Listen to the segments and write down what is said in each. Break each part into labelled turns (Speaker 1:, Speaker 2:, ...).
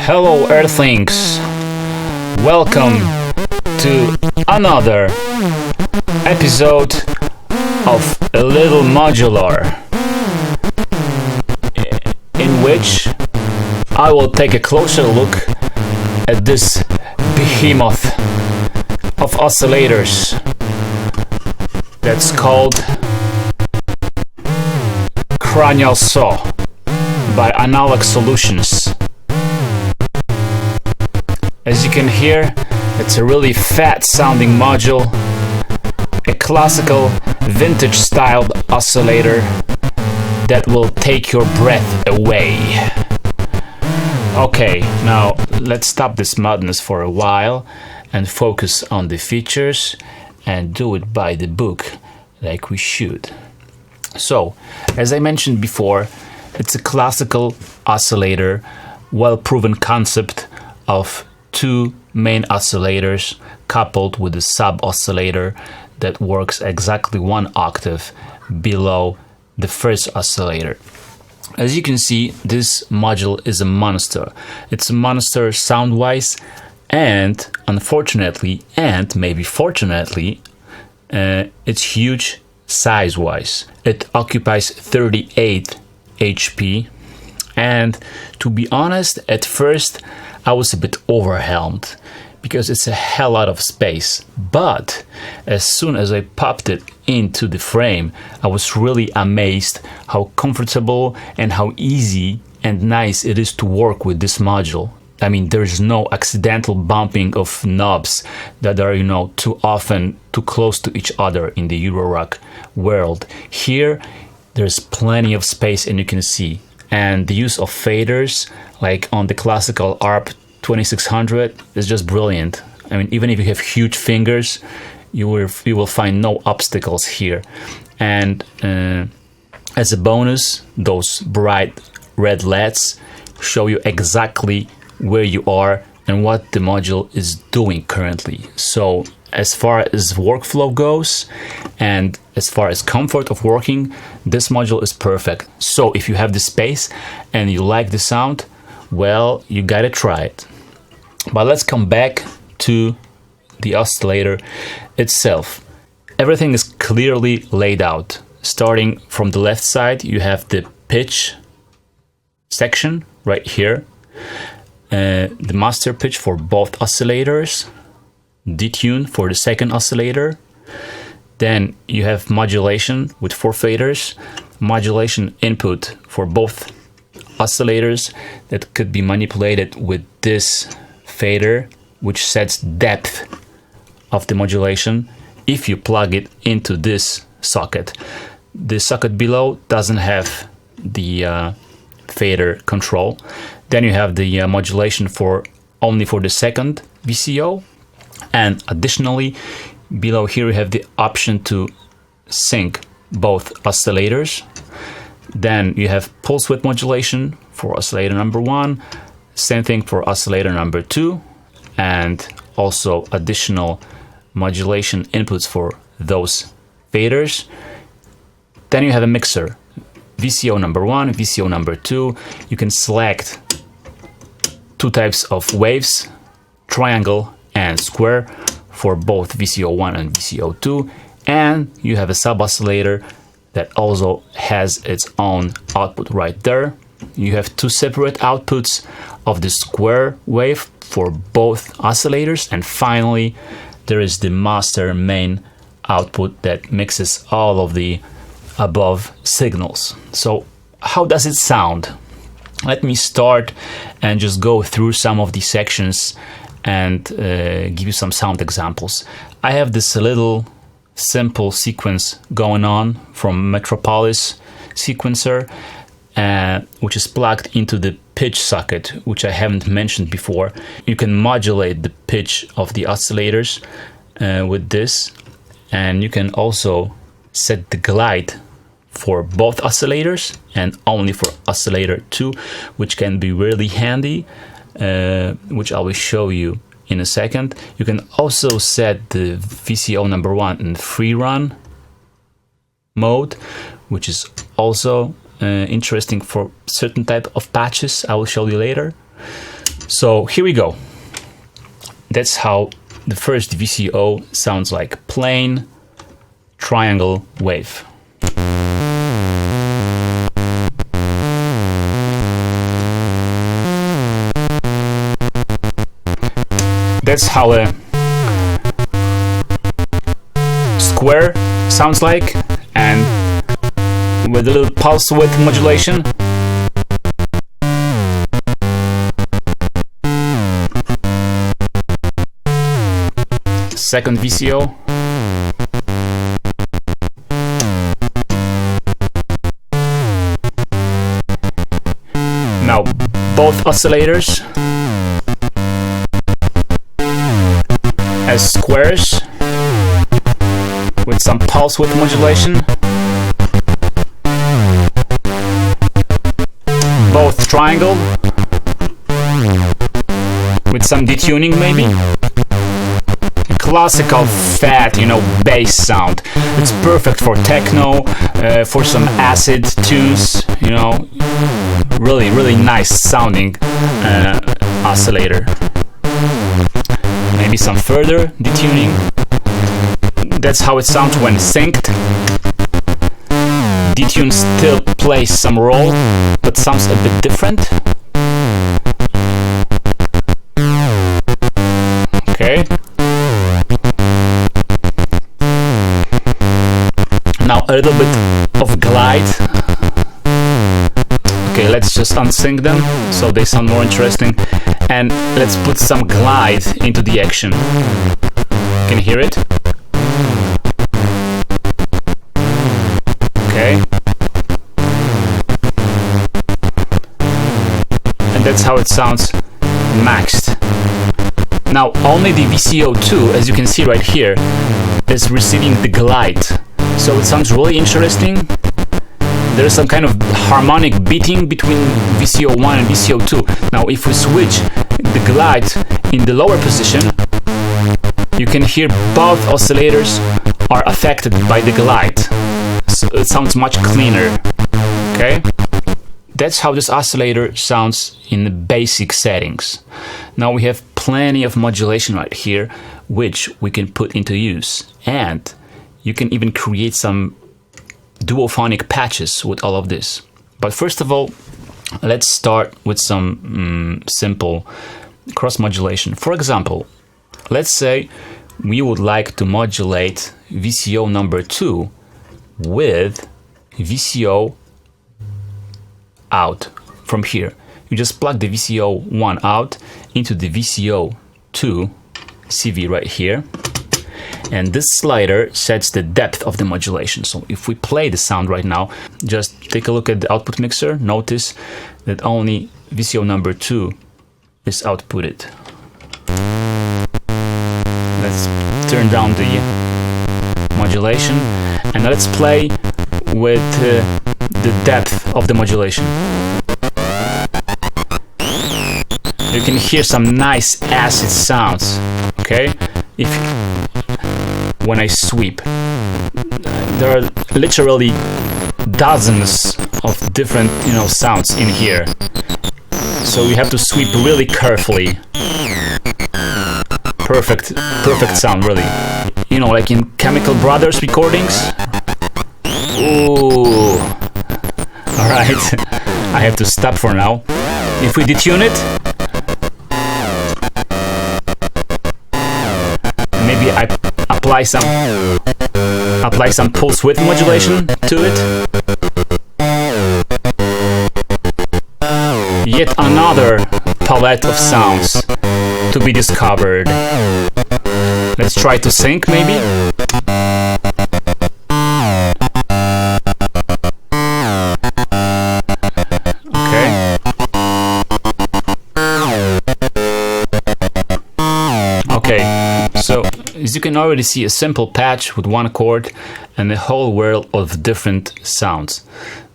Speaker 1: Hello Earthlings! Welcome to another episode of A Little Modular, in which I will take a closer look at this behemoth of oscillators that's called Cranial Saw by Analogue solutions. As you can hear, it's a really fat sounding module, a classical vintage styled oscillator that will take your breath away. Okay, now let's stop this madness for a while and focus on the features and do it by the book like we should. So, as I mentioned before, it's a classical oscillator, well-proven concept of two main oscillators coupled with a sub-oscillator that works exactly one octave below the first oscillator. As you can see, this module is a monster. It's a monster sound-wise, and unfortunately, and maybe fortunately, it's huge size-wise. It occupies 38 HP, and to be honest, at first I was a bit overwhelmed because it's a hell lot of space. But as soon as I popped it into the frame, I was really amazed how comfortable and how easy and nice it is to work with this module. I mean, there's no accidental bumping of knobs that are, too often too close to each other in the Eurorack world. Here, there's plenty of space, and you can see. And the use of faders, like on the classical ARP 2600, is just brilliant. I mean, even if you have huge fingers, you will find no obstacles here. And as a bonus, those bright red LEDs show you exactly where you are and what the module is doing currently. So as far as workflow goes and as far as comfort of working, this module is perfect. So if you have the space and you like the sound, well, you gotta try it. But let's come back to the oscillator itself. Everything is clearly laid out. Starting from the left side, you have the pitch section right here. The master pitch for both oscillators, detune for the second oscillator. Then you have modulation with 4 faders, modulation input for both oscillators that could be manipulated with this fader, which sets depth of the modulation if you plug it into this socket. The socket below doesn't have the fader control. Then you have the modulation only for the second VCO, and additionally below here you have the option to sync both oscillators. Then you have pulse width modulation for oscillator number 1, same thing for oscillator number 2, and also additional modulation inputs for those faders. Then you have a mixer, VCO number 1, VCO number 2. You can select 2 types of waves, triangle and square, for both VCO1 and VCO2, and you have a sub-oscillator that also has its own output right there. You have 2 separate outputs of the square wave for both oscillators, and finally there is the master main output that mixes all of the above signals. So how does it sound? Let me start and just go through some of these sections and give you some sound examples. I have this little simple sequence going on from Metropolis sequencer, which is plugged into the pitch socket, which I haven't mentioned before. You can modulate the pitch of the oscillators with this, and you can also set the glide for both oscillators and only for oscillator 2, which can be really handy, which I will show you in a second. You can also set the VCO number 1 in free run mode, which is also interesting for certain type of patches I will show you later. So here we go. That's how the first VCO sounds like. Plain triangle wave. That's how a square sounds like, and with a little pulse width modulation. Second VCO. Now both oscillators as squares with some pulse width modulation. Both triangle with some detuning maybe. Classical fat, you know, bass sound. It's perfect for techno, for some acid tunes, you know. Really nice sounding oscillator. Maybe some further detuning. That's how it sounds when synced. Detune still plays some role, but sounds a bit different. Okay. Now a little bit of glide. Okay, let's just unsync them so they sound more interesting. And let's put some glide into the action. Can you hear it? Okay. And that's how it sounds maxed. Now only the VCO2, as you can see right here, is receiving the glide. So it sounds really interesting. There's some kind of harmonic beating between VCO1 and VCO2. Now if we switch the glide in the lower position, you can hear both oscillators are affected by the glide. So it sounds much cleaner. Okay? That's how this oscillator sounds in the basic settings. Now we have plenty of modulation right here, which we can put into use. And you can even create some duophonic patches with all of this. But first of all, let's start with some simple cross modulation. For example, let's say we would like to modulate VCO number 2 with VCO out from here. You just plug the VCO1 out into the VCO2 CV right here. And this slider sets the depth of the modulation. So if we play the sound right now, just take a look at the output mixer. Notice that only VCO number 2 is outputted. Let's turn down the modulation and let's play with the depth of the modulation. You can hear some nice acid sounds. Okay, when I sweep, there are literally dozens of different, you know, sounds in here. So you have to sweep really carefully. Perfect sound, really. You know, like in Chemical Brothers recordings. Ooh. All right, I have to stop for now. If we detune it, maybe I apply some pulse width modulation to it. Yet another palette of sounds to be discovered. Let's try to sync maybe. Okay, so as you can already see, a simple patch with one chord and a whole world of different sounds.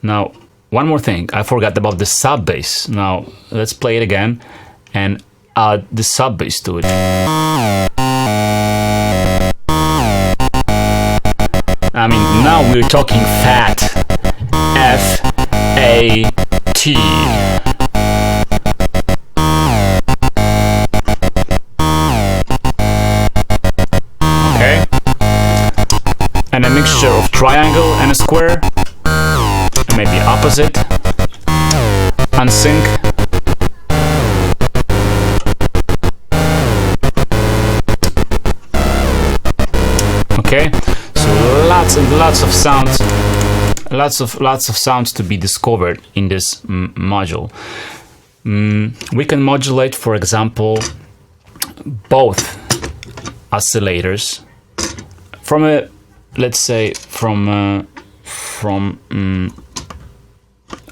Speaker 1: Now, one more thing, I forgot about the sub bass. Now, let's play it again and add the sub bass to it. I mean, now we're talking fat. F-A-T. square, maybe opposite, unsync. Okay, so lots and lots of sounds, lots of sounds to be discovered in this module. We can modulate, for example, both oscillators from a, let's say, from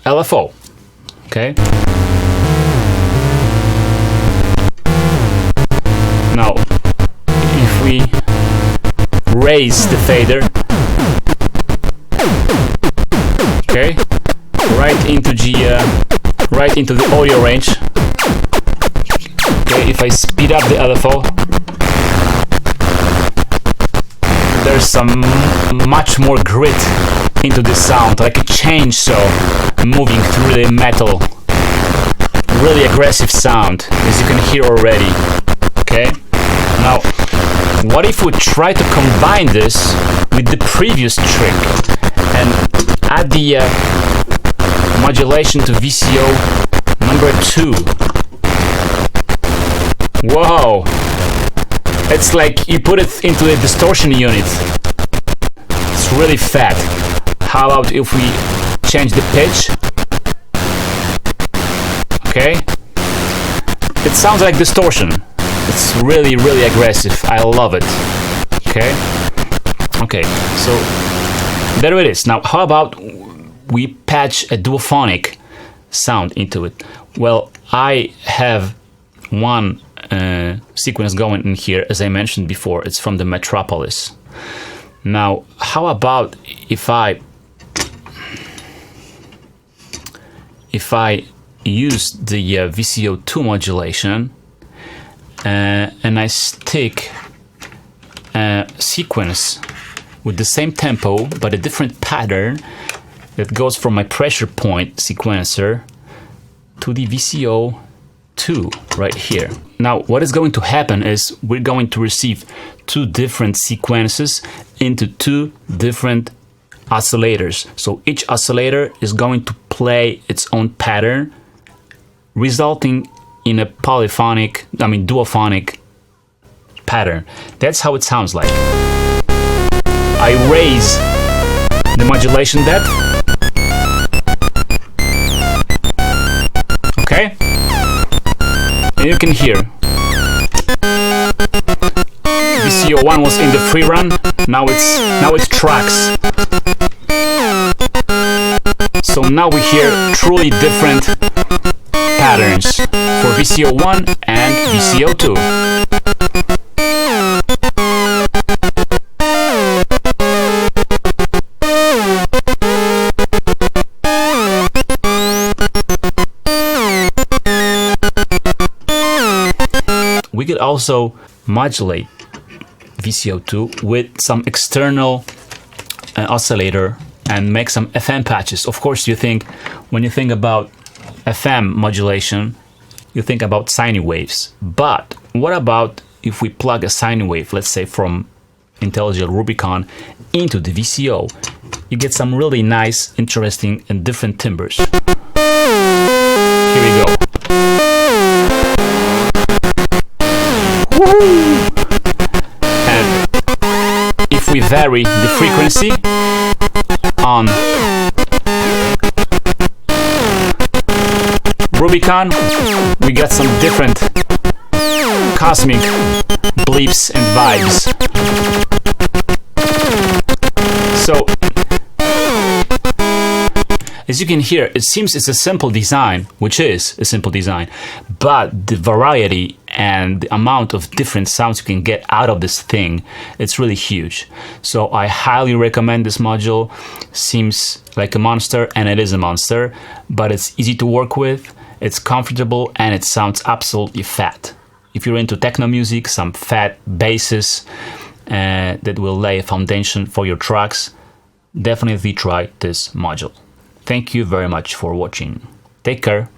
Speaker 1: LFO. Okay. Now, if we raise the fader, okay, right into the audio range. Okay, if I speed up the LFO, there's some much more grit into the sound, like a chainsaw moving through the metal. Really aggressive sound, as you can hear already. Okay, now what if we try to combine this with the previous trick and add the modulation to VCO number 2? Whoa! It's like you put it into a distortion unit. It's really fat. How about if we change the pitch? Okay. It sounds like distortion. It's really, really aggressive. I love it. Okay. Okay, so there it is. Now, how about we patch a duophonic sound into it? Well, I have one sequence going in here, as I mentioned before. It's from the Metropolis. Now, how about if I use the VCO2 modulation and I stick a sequence with the same tempo but a different pattern that goes from my pressure point sequencer to the VCO2 right here. Now, what is going to happen is we're going to receive two different sequences into two different oscillators. So each oscillator is going to play its own pattern, resulting in a duophonic pattern. That's how it sounds like. I raise the modulation depth. Okay? And you can hear VCO1 was in the free run, now it tracks. So now we hear truly different patterns for VCO1 and VCO2. We could also modulate VCO2 with some external oscillator and make some FM patches. Of course, when you think about FM modulation, you think about sine waves. But what about if we plug a sine wave, let's say from Intelligible Rubicon, into the VCO? You get some really nice, interesting, and different timbres. Here we go. Woo! And if we vary the frequency on Rubicon, we got some different cosmic bleeps and vibes. So, as you can hear, it seems it's a simple design, which is a simple design, but the variety and the amount of different sounds you can get out of this thing, it's really huge. So I highly recommend this module. Seems like a monster, and it is a monster, but it's easy to work with, it's comfortable, and it sounds absolutely fat. If you're into techno music, some fat basses that will lay a foundation for your tracks, definitely try this module. Thank you very much for watching. Take care.